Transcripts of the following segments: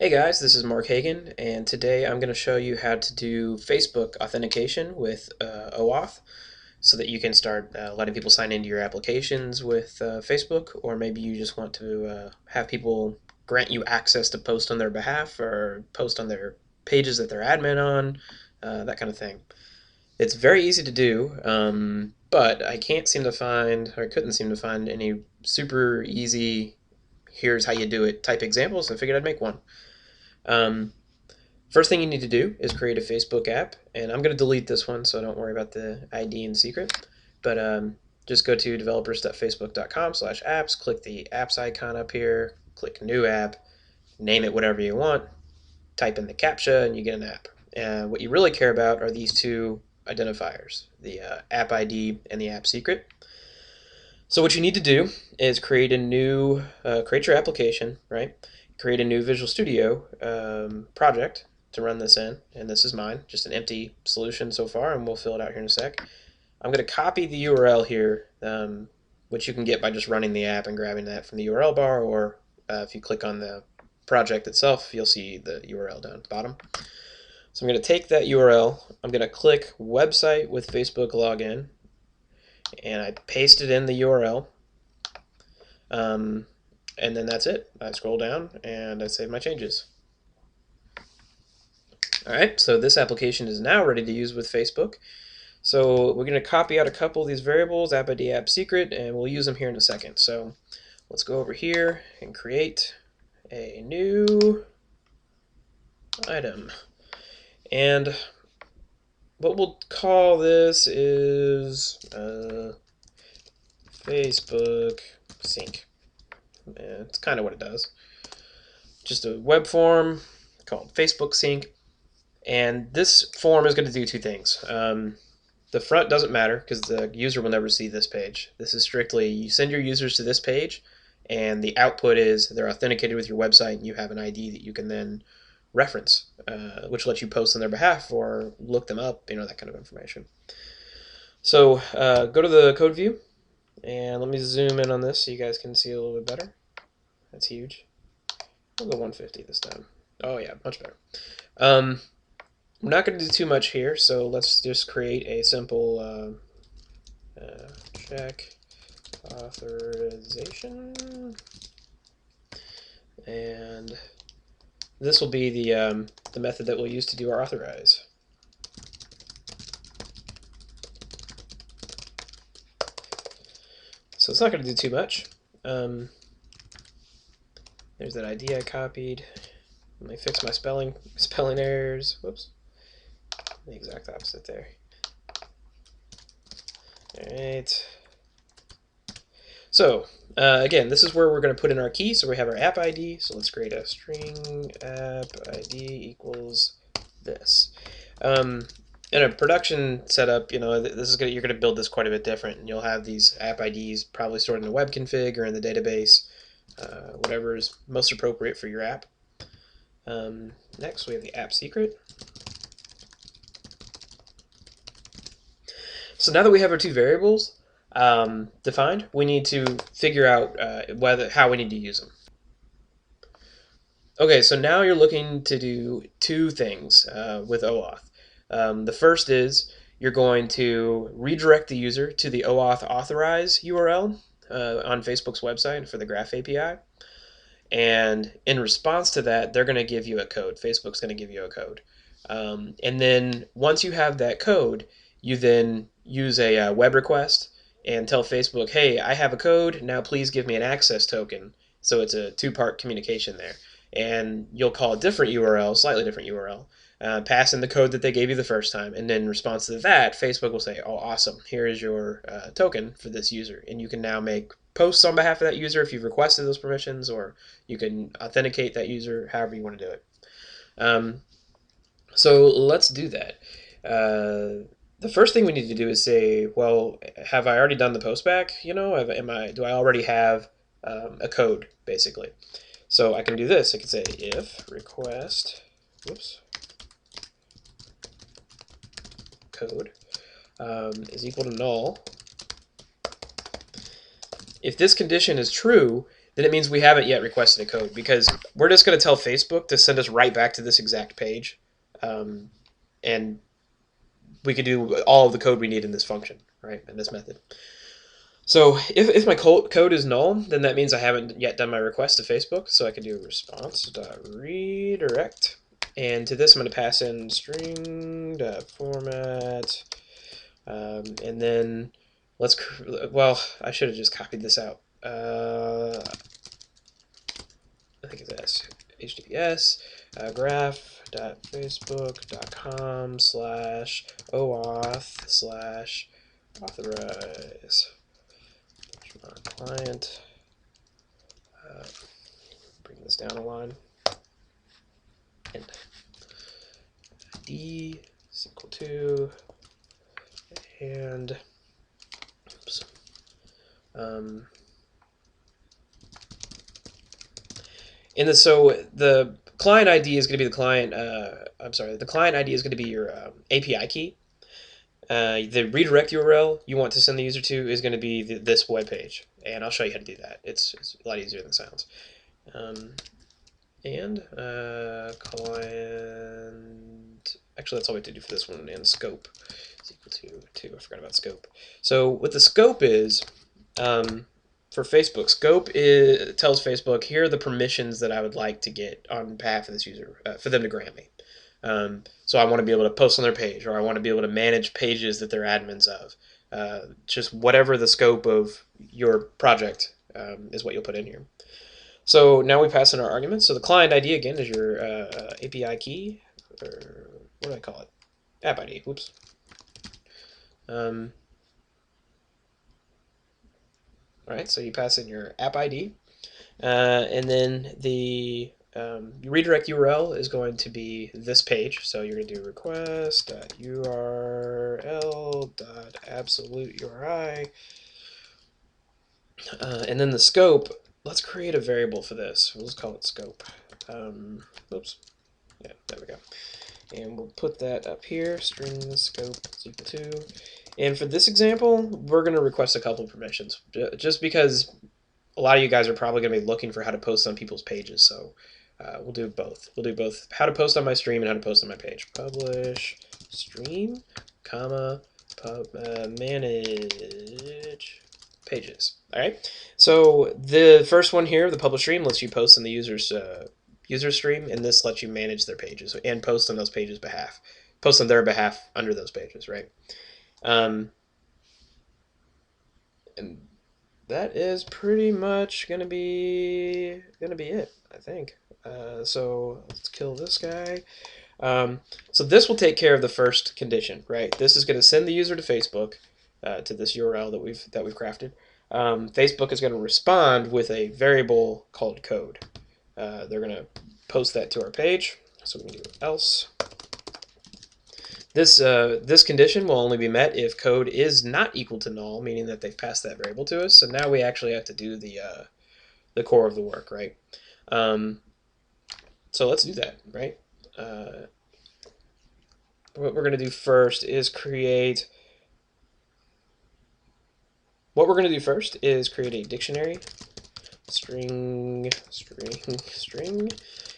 Hey guys, this is Mark Hagan, and today I'm going to show you how to do Facebook authentication with OAuth so that you can start letting people sign into your applications with Facebook, or maybe you just want to have people grant you access to post on their behalf or post on their pages that they're admin on, that kind of thing. It's very easy to do, but I can't seem to find, or I couldn't seem to find any super easy, here's how you do it type examples, so I figured I'd make one. Um, First thing you need to do is create a Facebook app, and I'm going to delete this one, so don't worry about the ID and secret. But just go to developers.facebook.com/apps, click the apps icon up here, click new app, name it whatever you want, type in the CAPTCHA, and you get an app. What you really care about are these two identifiers, the app ID and the app secret. So what you need to do is create your application, right? Create a new Visual Studio project to run this in, and this is mine, just an empty solution so far, and we'll fill it out here in a sec. I'm going to copy the URL here, which you can get by just running the app and grabbing that from the URL bar, or if you click on the project itself, you'll see the URL down at the bottom. So I'm going to take that URL, I'm going to click website with Facebook login, and I paste it in the URL. And then that's it. I scroll down and I save my changes. Alright, so this application is now ready to use with Facebook. So we're going to copy out a couple of these variables, app ID, app secret, and we'll use them here in a second. So let's go over here and create a new item. And what we'll call this is Facebook sync. It's kind of what it does. Just a web form called Facebook sync. And this form is going to do two things. The front doesn't matter because the user will never see this page. This is strictly you send your users to this page, and the output is they're authenticated with your website, and you have an ID that you can then reference, which lets you post on their behalf or look them up, that kind of information. So go to the code view, and let me zoom in on this so you guys can see a little bit better. That's huge. We'll go 150 this time. Oh yeah, much better. I'm not going to do too much here, so let's just create a simple check authorization, and this will be the method that we'll use to do our authorize. So it's not going to do too much. There's that ID I copied. Let me fix my spelling errors. Whoops. The exact opposite there. Alright. So, again, this is where we're going to put in our key. So we have our app ID. So let's create a string app ID equals this. In a production setup, this is you're going to build this quite a bit different. And you'll have these app IDs probably stored in a web config or in the database, whatever is most appropriate for your app. Next, we have the app secret. So now that we have our two variables defined, we need to figure out how we need to use them. Okay, so now you're looking to do two things with OAuth. The first is you're going to redirect the user to the OAuth authorize URL on Facebook's website for the Graph API. And in response to that, they're going to give you a code. Facebook's going to give you a code. And then once you have that code, you then use a web request and tell Facebook, hey, I have a code, now please give me an access token. So it's a two-part communication there. And you'll call a different URL, slightly different URL, pass in the code that they gave you the first time, and in response to that, Facebook will say, oh, awesome, here is your token for this user. And you can now make posts on behalf of that user if you've requested those permissions, or you can authenticate that user however you want to do it. So let's do that. The first thing we need to do is say, well, have I already done the post back? Do I already have a code, basically? So I can do this. I can say if request, code is equal to null. If this condition is true, then it means we haven't yet requested a code, because we're just going to tell Facebook to send us right back to this exact page, and we could do all of the code we need in this function, right, in this method. So if my code is null, then that means I haven't yet done my request to Facebook, so I can do response.redirect, and to this I'm going to pass in string.format, and then well, I should have just copied this out. I think it's HTTPS graph.facebook.com/OAuth/authorize client. Bring this down a line. And ID is equal to, and oops, so the client ID is going to be the client. The client ID is going to be your API key. The redirect URL you want to send the user to is going to be this web page, and I'll show you how to do that. It's a lot easier than it sounds. Client. Actually, that's all we have to do for this one. And scope is equal to 2. I forgot about scope. So what the scope is, for Facebook, scope tells Facebook, here are the permissions that I would like to get on behalf of this user, for them to grant me. So I want to be able to post on their page, or I want to be able to manage pages that they're admins of. Just whatever the scope of your project is what you'll put in here. So now we pass in our arguments. So the client ID, again, is your API key, or what do I call it? App ID. Whoops. All right, so you pass in your app ID, and then the redirect URL is going to be this page. So you're going to do request.url.absolute URI, and then the scope. Let's create a variable for this. Let's call it scope. Oops. Yeah, there we go. And we'll put that up here. String scope is equal to. And for this example, we're going to request a couple of permissions, just because a lot of you guys are probably going to be looking for how to post on people's pages. So we'll do both. We'll do both how to post on my stream and how to post on my page. Publish stream, comma, manage pages. All right. So the first one here, the publish stream, lets you post on the user's user stream, and this lets you manage their pages and post on those pages' behalf, post on their behalf under those pages, right? And that is pretty much gonna be it, I think. So let's kill this guy. So this will take care of the first condition, right? This is going to send the user to Facebook, to this URL that we've crafted. Facebook is going to respond with a variable called code. They're going to post that to our page. So we can do else. This condition will only be met if code is not equal to null, meaning that they've passed that variable to us. So now we actually have to do the core of the work, right? So let's do that, right? What we're going to do first is create a dictionary, string,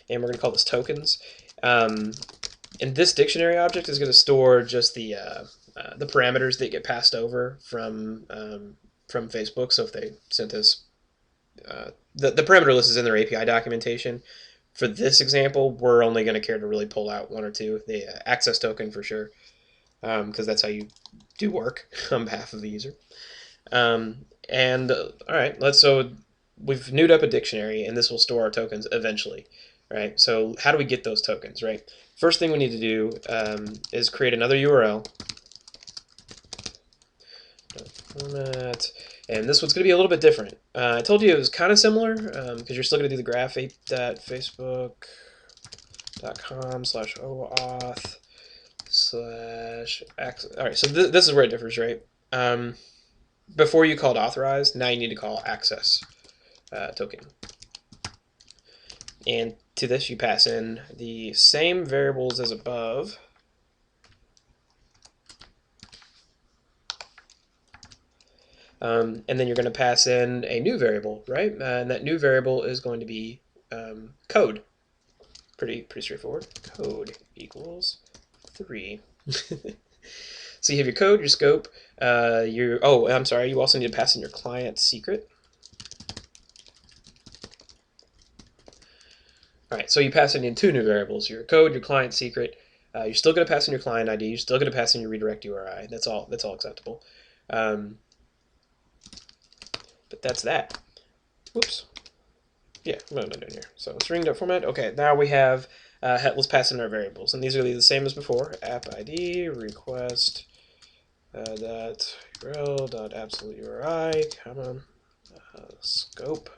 and we're going to call this tokens. And this dictionary object is going to store just the parameters that get passed over from Facebook. So if they sent us the parameter list is in their API documentation. For this example, we're only going to care to really pull out one or two. The access token for sure, because that's how you do work on behalf of the user. All right, so we've newed up a dictionary, and this will store our tokens eventually, right? So how do we get those tokens, right? First thing we need to do is create another URL. Format. And this one's going to be a little bit different. I told you it was kind of similar, because you're still going to do the graph8.facebook.com/OAuth/. All right, so this is where it differs, right? Before you called authorize, now you need to call access token. And to this, you pass in the same variables as above. And then you're going to pass in a new variable, right? And that new variable is going to be code. Pretty straightforward. Code equals 3. So you have your code, your scope, I'm sorry, you also need to pass in your client secret. All right, so you pass in two new variables, your code, your client secret. You're still going to pass in your client ID. You're still going to pass in your redirect URI. That's all acceptable. But that's that. Whoops. Yeah, what am I doing here? So string.format. Okay, now we have, let's pass in our variables. And these are the same as before. App ID, request, dot URL, dot absolute URI, comma, scope, I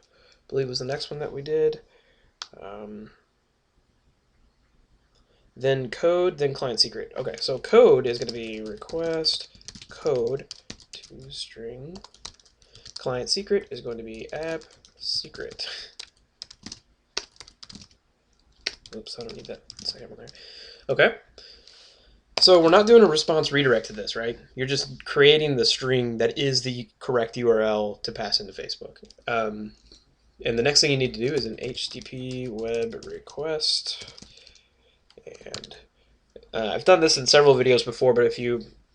believe was the next one that we did. Then code, then client secret. Okay, so code is going to be request code to string. Client secret is going to be app secret. Oops, I don't need that second one there. Okay. So we're not doing a response redirect to this, right? You're just creating the string that is the correct URL to pass into Facebook. And the next thing you need to do is an HTTP web request. And I've done this in several videos before, but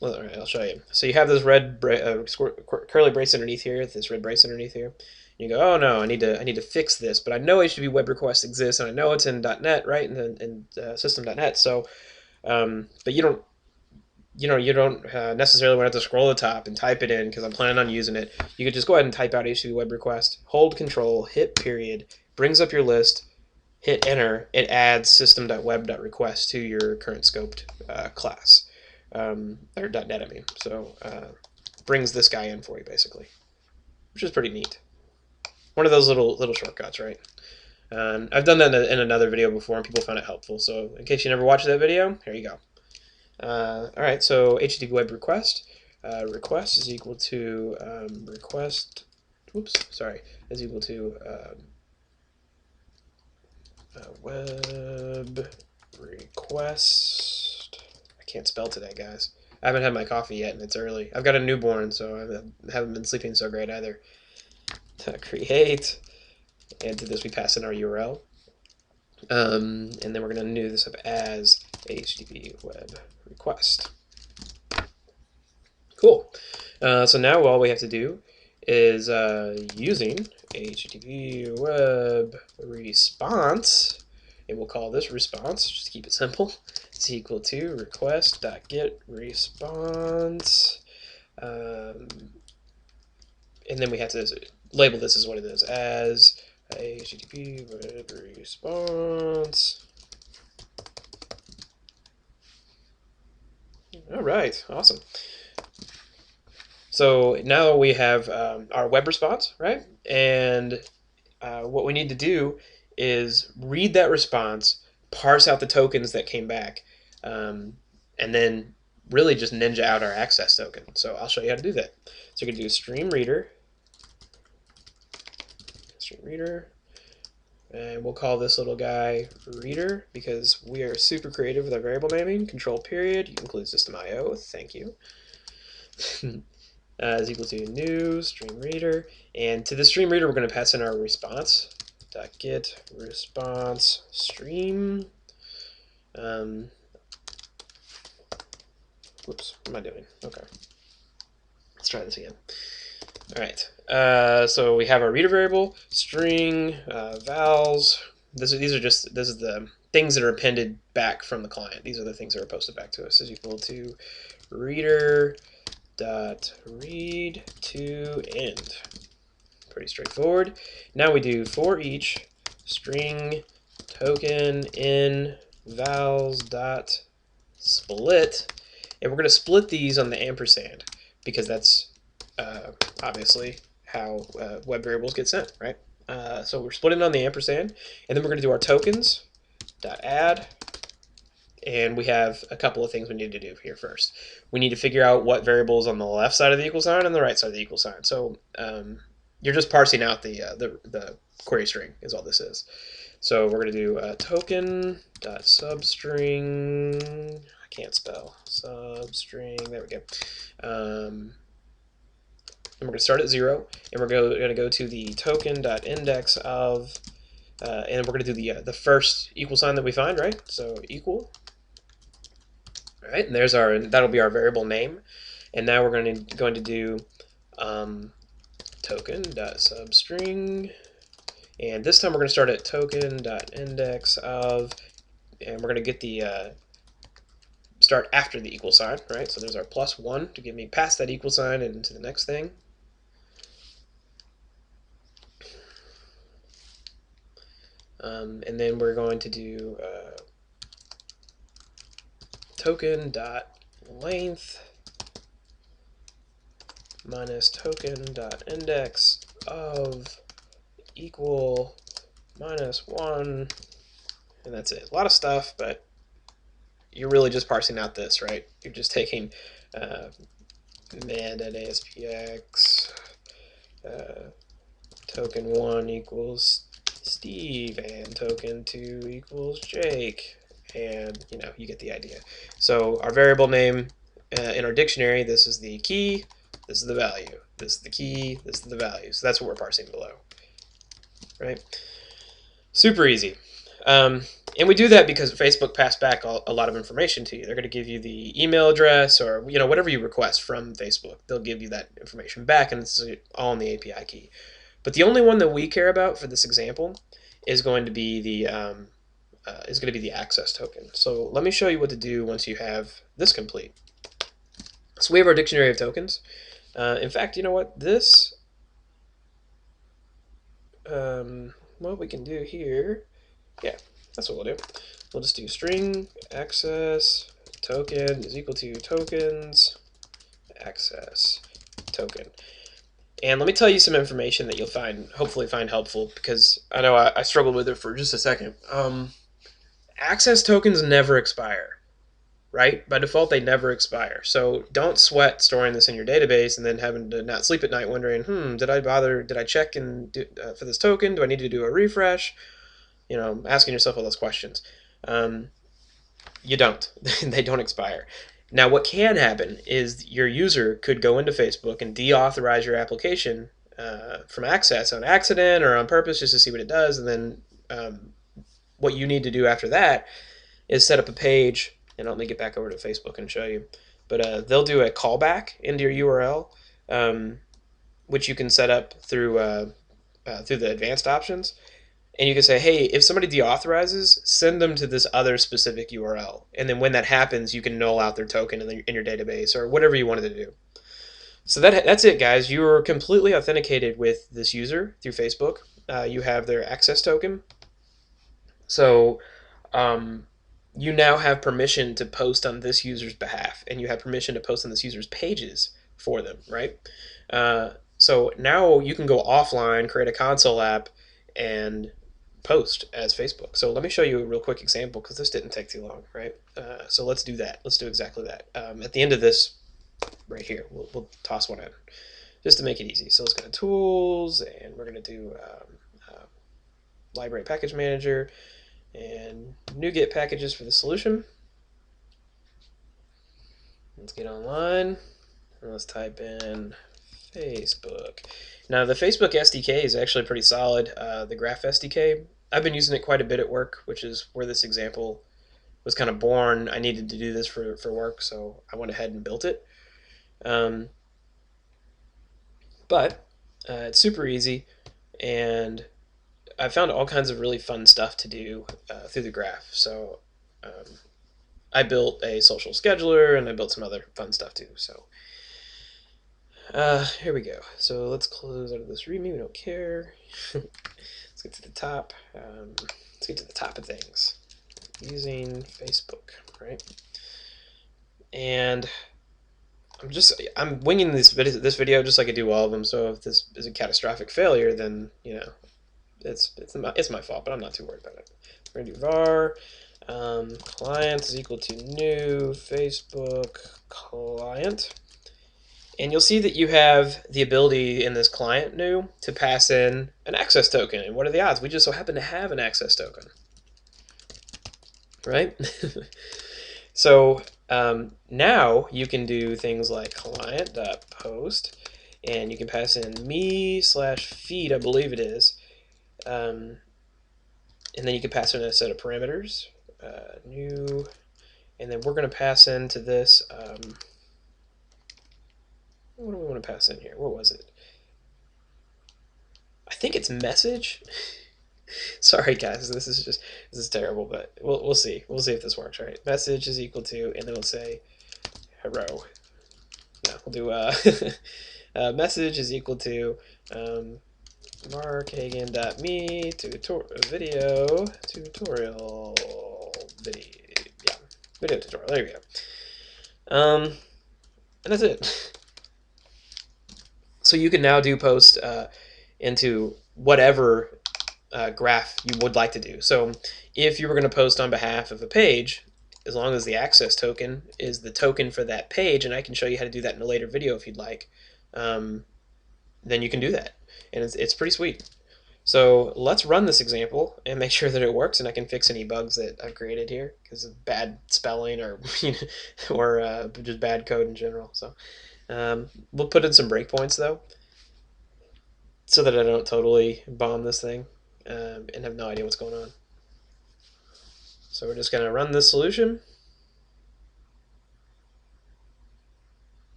well, all right, I'll show you. So you have this red curly brace underneath here, this red brace underneath here. You go, oh no, I need to fix this, but I know HTTP web request exists, and I know it's in .NET, right, in system.NET. So, but you don't necessarily want to have to scroll to the top and type it in because I'm planning on using it. You could just go ahead and type out HTTP web request, hold Control, hit period, brings up your list, hit enter, it adds system.web.request to your current scoped class, or .NET, I mean. So brings this guy in for you, basically, which is pretty neat. One of those little shortcuts, right? I've done that in another video before, and people found it helpful. So in case you never watched that video, here you go. All right, so HTTP web request. Request is equal to request. Oops, sorry, is equal to web request. I can't spell today, guys. I haven't had my coffee yet, and it's early. I've got a newborn, so I haven't been sleeping so great either. Create, and to this we pass in our URL, and then we're going to new this up as HTTP web request. Cool. So now all we have to do is using HTTP web response, and we'll call this response, just to keep it simple. It's equal to request.get response, and then we have to label this as what it is, as HTTP web response. All right, awesome. So now we have our web response, right? And what we need to do is read that response, parse out the tokens that came back, and then really just ninja out our access token. So I'll show you how to do that. So you're going to do stream reader, and we'll call this little guy reader because we are super creative with our variable naming. Control period, you include system IO, thank you. Is equal to new stream reader, and to the stream reader we're going to pass in our response .get response stream. Whoops, what am I doing? Okay, let's try this again. All right, so we have our reader variable string vals. This is the things that are appended back from the client. These are the things that are posted back to us. Is equal to reader dot read to end. Pretty straightforward. Now we do for each string token in vals dot split, and we're going to split these on the ampersand because that's obviously how web variables get sent, right? So we're splitting on the ampersand, and then we're going to do our tokens dot add. And we have a couple of things we need to do here first. We need to figure out what variables on the left side of the equal sign and the right side of the equal sign. So you're just parsing out the query string is all this is. So we're going to do token.substring. I can't spell substring. There we go. and we're going to start at 0, and we're going to go to the token.index of, and we're going to do the first equal sign that we find, right? So equal. All right, and there's that'll be our variable name. And now we're going to do token.substring, and this time we're going to start at token.index of, and we're going to get the start after the equal sign, right? So there's our +1 to get me past that equal sign and into the next thing. And then we're going to do token.length minus token.index of equal -1, and that's it. A lot of stuff, but you're really just parsing out this, right? You're just taking man.aspx token 1 equals Steve and token 2 equals Jake, and you get the idea. So our variable name in our dictionary, this is the key, this is the value, this is the key, this is the value. So that's what we're parsing below, right? Super easy. And we do that because Facebook passed back a lot of information to you. They're going to give you the email address or whatever you request from Facebook. They'll give you that information back, and it's all in the API key. But the only one that we care about for this example is going to be the access token. So let me show you what to do once you have this complete. So we have our dictionary of tokens. In fact, you know what? This, what we can do here, yeah, that's what we'll do. We'll just do string access token is equal to tokens access token. And let me tell you some information that you'll hopefully find helpful, because I know I struggled with it for just a second. Access tokens never expire, right? By default, they never expire. So don't sweat storing this in your database and then having to not sleep at night wondering, did I check for this token? Do I need to do a refresh? Asking yourself all those questions. You don't. They don't expire. Now, what can happen is your user could go into Facebook and deauthorize your application from access on accident or on purpose, just to see what it does. And then what you need to do after that is set up a page. And let me get back over to Facebook and show you. But they'll do a callback into your URL, which you can set up through the advanced options. And you can say, hey, if somebody deauthorizes, send them to this other specific URL. And then when that happens, you can null out their token in your database or whatever you wanted to do. So that's it, guys. You are completely authenticated with this user through Facebook. You have their access token. So you now have permission to post on this user's behalf, and you have permission to post on this user's pages for them, right? So now you can go offline, create a console app, and post as Facebook. So let me show you a real quick example, because this didn't take too long, right? So let's do that. Let's do exactly that. At the end of this, right here, we'll toss one in just to make it easy. So let's go to Tools, and we're going to do Library Package Manager and NuGet packages for the solution. Let's get online, and let's type in Facebook. Now, the Facebook SDK is actually pretty solid. The Graph SDK, I've been using it quite a bit at work, which is where this example was kind of born. I needed to do this for work, so I went ahead and built it. But it's super easy, and I found all kinds of really fun stuff to do through the Graph. So I built a social scheduler, and I built some other fun stuff too. So here we go. So let's close out of this README. We don't care. Let's get to the top. Let's get to the top of things. Using Facebook, right? And I'm winging this video just like I do all of them. So if this is a catastrophic failure, then it's my fault. But I'm not too worried about it. We're gonna do var client is equal to new Facebook client. And you'll see that you have the ability in this client new to pass in an access token. And what are the odds? We just so happen to have an access token, right? So now you can do things like client.post, and you can pass in me/feed, I believe it is, and then you can pass in a set of parameters, new, and then we're going to pass into this. What do we want to pass in here? What was it? I think it's message. Sorry guys, this is terrible, but we'll see. We'll see if this works, right? Message is equal to, and then we'll say hello. No, we'll do message is equal to markhagen.me video tutorial video tutorial. There you go. And that's it. So you can now do post into whatever graph you would like to do. So if you were going to post on behalf of a page, as long as the access token is the token for that page, and I can show you how to do that in a later video if you'd like, then you can do that. And it's pretty sweet. So let's run this example and make sure that it works, and I can fix any bugs that I've created here because of bad spelling or or just bad code in general. So we'll put in some breakpoints though, so that I don't totally bomb this thing and have no idea what's going on. So we're just going to run this solution.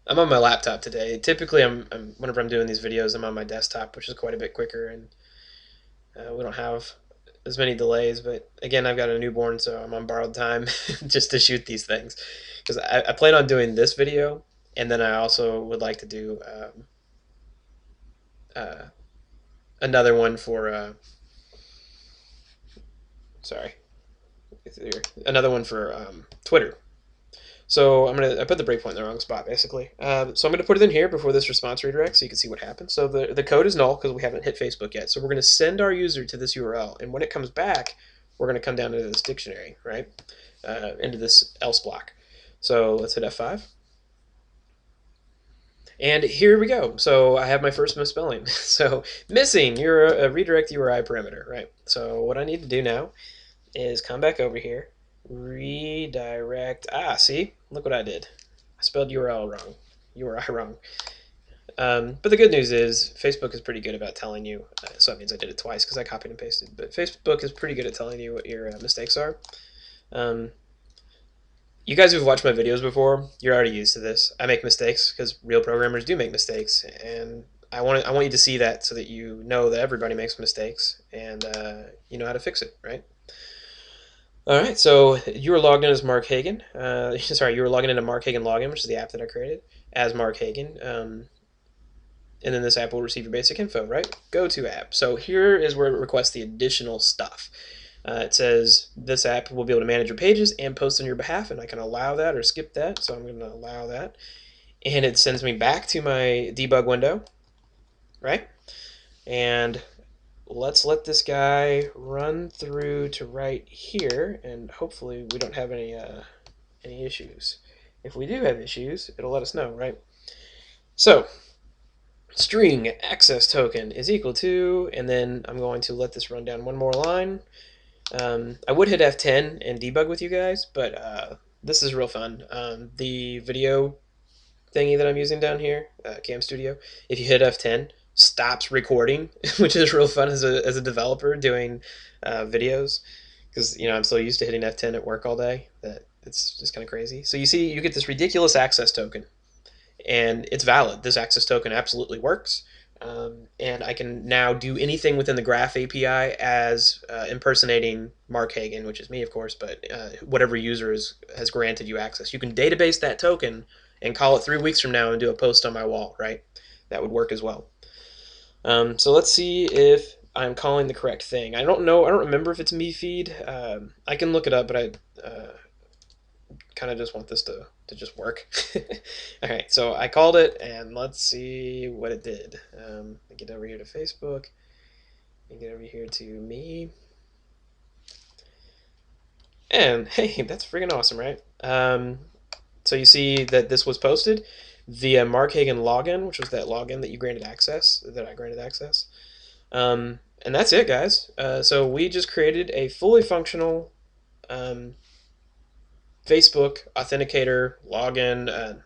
I'm on my laptop today. Typically, whenever I'm doing these videos, I'm on my desktop, which is quite a bit quicker, and we don't have as many delays. But again, I've got a newborn, so I'm on borrowed time just to shoot these things. Because I plan on doing this video, and then I also would like to do another one for another one for Twitter. So I put the breakpoint in the wrong spot basically. So I'm gonna put it in here before this response redirect so you can see what happens. So the code is null because we haven't hit Facebook yet. So we're gonna send our user to this URL, and when it comes back, we're gonna come down into this dictionary, right? Into this else block. So let's hit F5. And here we go. So I have my first misspelling. So missing, you're a redirect URI parameter, right? So what I need to do now is come back over here, redirect. See, look what I did. I spelled URL wrong. URI wrong. But the good news is Facebook is pretty good about telling you. So that means I did it twice because I copied and pasted. But Facebook is pretty good at telling you what your mistakes are. You guys who've watched my videos before, you're already used to this. I make mistakes because real programmers do make mistakes, and I want you to see that so that you know that everybody makes mistakes and you know how to fix it, right? All right, so you were logged in as Mark Hagen. Sorry, you were logging into Mark Hagen Login, which is the app that I created, as Mark Hagen. And then this app will receive your basic info, right? Go to app. So here is where it requests the additional stuff. It says this app will be able to manage your pages and post on your behalf, and I can allow that or skip that, so I'm going to allow that. And it sends me back to my debug window, right? And let's let this guy run through to right here, and hopefully we don't have any issues. If we do have issues, it'll let us know, right? So string access token is equal to, and then I'm going to let this run down one more line. I would hit F10 and debug with you guys, but this is real fun. The video thingy that I'm using down here, Cam Studio, if you hit F10, stops recording, which is real fun as a developer doing videos, because I'm so used to hitting F10 at work all day that it's just kind of crazy. So you see, you get this ridiculous access token, and it's valid. This access token absolutely works. And I can now do anything within the Graph API as impersonating Mark Hagen, which is me, of course, but whatever user has granted you access. You can database that token and call it 3 weeks from now and do a post on my wall, right? That would work as well. So let's see if I'm calling the correct thing. I don't know. I don't remember if it's me feed. I can look it up, but I kind of just want this to just work. All right, so I called it, and let's see what it did. Get over here to Facebook, and get over here to me, and hey, that's freaking awesome, right? So you see that this was posted via Mark Hagen login, which was that login that you granted access, that I granted access. And that's it, guys. So we just created a fully functional Facebook Authenticator login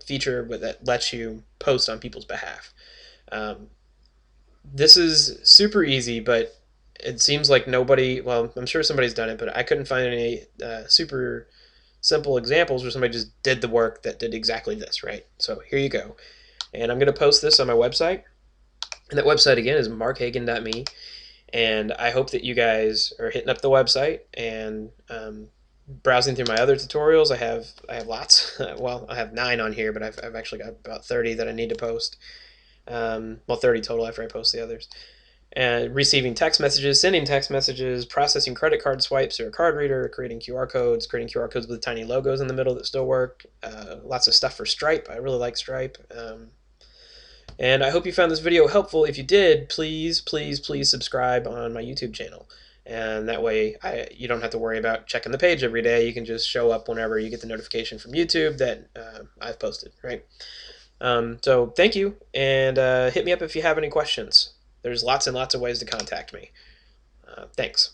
feature that lets you post on people's behalf. Um, this is super easy, but it seems like nobody, well, I'm sure somebody's done it, but I couldn't find any super simple examples where somebody just did the work that did exactly this, right? So here you go. And I'm going to post this on my website. And that website, again, is markhagen.me. And I hope that you guys are hitting up the website and browsing through my other tutorials. I have lots. Well, I have 9 on here, but I've actually got about 30 that I need to post. Well, 30 total after I post the others. And receiving text messages, sending text messages, processing credit card swipes through a card reader, creating QR codes with tiny logos in the middle that still work. Lots of stuff for Stripe. I really like Stripe. And I hope you found this video helpful. If you did, please, please, please subscribe on my YouTube channel. And that way you don't have to worry about checking the page every day. You can just show up whenever you get the notification from YouTube that I've posted, right? So thank you, and hit me up if you have any questions. There's lots and lots of ways to contact me. Thanks.